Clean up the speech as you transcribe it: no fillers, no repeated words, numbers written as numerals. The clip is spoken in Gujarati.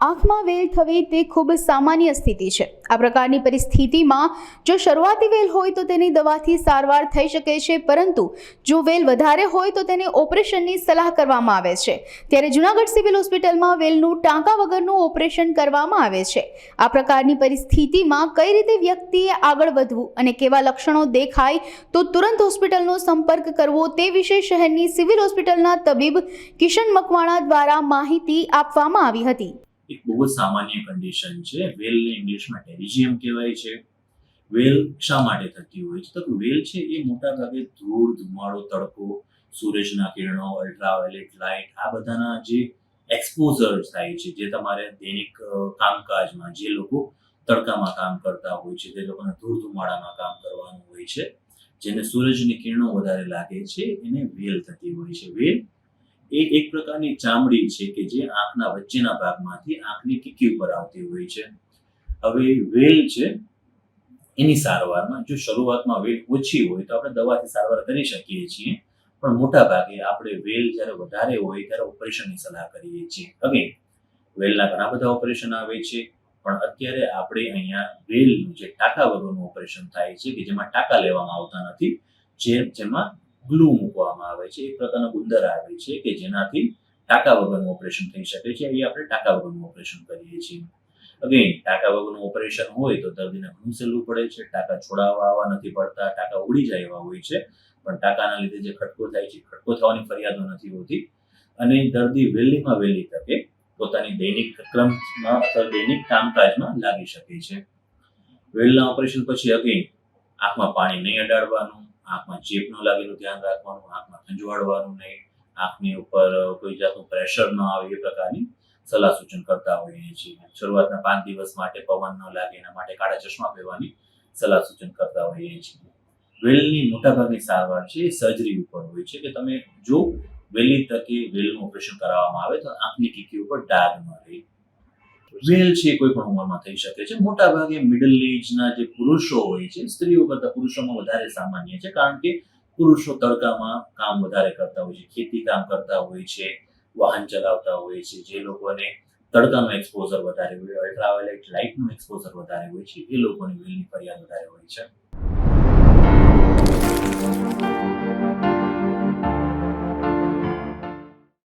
આંખમાં વેલ થવી તે ખૂબ સામાન્ય સ્થિતિ છે। આ પ્રકારની પરિસ્થિતિમાં જો શરૂઆતી વેલ હોય તો તેની દવાથી સારવાર થઈ શકે છે, પરંતુ જો વેલ વધારે હોય તો તેને ઓપરેશનની સલાહ કરવામાં આવે છે। ત્યારે જૂનાગઢ સિવિલ હોસ્પિટલમાં વેલનું ટાંકા વગરનું ઓપરેશન કરવામાં આવે છે। આ પ્રકારની પરિસ્થિતિમાં કઈ રીતે વ્યક્તિએ આગળ વધવું અને કેવા લક્ષણો દેખાય તો તુરંત હોસ્પિટલનો સંપર્ક કરવો તે વિશે શહેરની સિવિલ હોસ્પિટલના તબીબ કિશન મકવાણા દ્વારા માહિતી આપવામાં આવી હતી। એક બહુ જ સામાન્ય કન્ડિશન છે। વેલને ઇંગ્લિશમાં ટેરિજિયમ કહેવાય છે। વેલ શા માટે થતી હોય છે? તો વેલ છે એ મોટા ભાગે ધૂળ, ધુમાડો, તડકો, સૂરજના કિરણો, અલ્ટ્રાવાયોલેટ લાઇટ આ બધાના જે એક્સપોઝર થાય છે, જે તમારે દૈનિક કામકાજમાં જે લોકો તડકામાં કામ કરતા હોય છે, તે લોકોને ધૂળ ધુમાડામાં કામ કરવાનું હોય છે, જેને સૂરજની કિરણો વધારે લાગે છે, એને વેલ થતી હોય છે। વેલ એ એક પ્રકારની ચામડી છે કે જે આંખના વચ્ચેના ભાગમાંથી આંખની કીકી ઉપર આવતી હોય છે। હવે વેલ છે એની સારવારમાં જો શરૂઆતમાં વેલ ઓછી હોય તો આપણે દવાથી સારવાર કરી શકીએ છીએ, પણ મોટા ભાગે આપણે વેલ જ્યારે વધારે હોય ત્યારે ઓપરેશનની સલાહ કરીએ છીએ। હવે વેલના ઘણા બધા ઓપરેશન આવે છે, પણ અત્યારે આપણે અહીંયા વેલનું જે ટાંકા વગરનું ઓપરેશન થાય છે કે જેમાં ટાંકા લેવામાં આવતા નથી, જેમાં ગ્લુ મૂકવામાં આવે છે, એક પ્રકારનો ગુંદર આવે છે કે જેનાથી ટાંકા વગરનું ઓપરેશન થઈ શકે છે। એ આપણે ટાંકા વગરનું ઓપરેશન કરીએ છીએ। અગેન ટાંકા વગરનું ઓપરેશન હોય તો દર્દીને ઘણું સહેલું પડે છે, ટાંકા છોડાવવા આવવા નથી પડતા, ટાંકા ઉડી જાય એવા હોય છે, પણ ટાંકાના લીધે જે ખટકો થાય છે, ખટકો થવાની ફરિયાદો નથી હોતી અને દર્દી વહેલીમાં વહેલી તકે પોતાની દૈનિક ક્રમમાં અથવા દૈનિક કામકાજમાં લાગી શકે છે। વેલના ઓપરેશન પછી અગેન આંખમાં પાણી નહીં અડાડવાનું, આંખમાં ચેપ ન લાગે એનું ધ્યાન રાખવાનું, આંખમાં ખંજવાળવાનું નહીં, આંખની ઉપર કોઈ જાતનું પ્રેશર ન આવે એ પ્રકારની સલાહ સૂચન કરતા હોઈએ છીએ। શરૂઆતના 5 દિવસ માટે પવન ન લાગે એના માટે કાળા ચશ્મા પહેરવાની સલાહ સૂચન કરતા હોઈએ છીએ। વેલની મોટાભાગની સારવાર છે એ સર્જરી ઉપર હોય છે કે તમે જો વહેલી તકે વેલનું ઓપરેશન કરાવવામાં આવે તો આંખની કીકી ઉપર ડાઘ ન રહે। વેલ છે કોઈ પણ ઉંમરમાં થઈ શકે છે। મોટા ભાગે મિડલ એજના જે પુરુષો હોય છે, સ્ત્રીઓ કરતા પુરુષોમાં વધારે સામાન્ય છે, કારણ કે પુરુષો તડકામાં કામ વધારે કરતા હોય છે, ખેતી કામ કરતા હોય છે, વાહન ચલાવતા હોય છે, જે લોકોને તડકાનો એક્સપોઝર વધારે હોય, અલ્ટ્રાવાયોલેટ લાઇટનું એક્સપોઝર વધારે હોય છે, એ લોકોની વેલની ફરિયાદ વધારે હોય છે।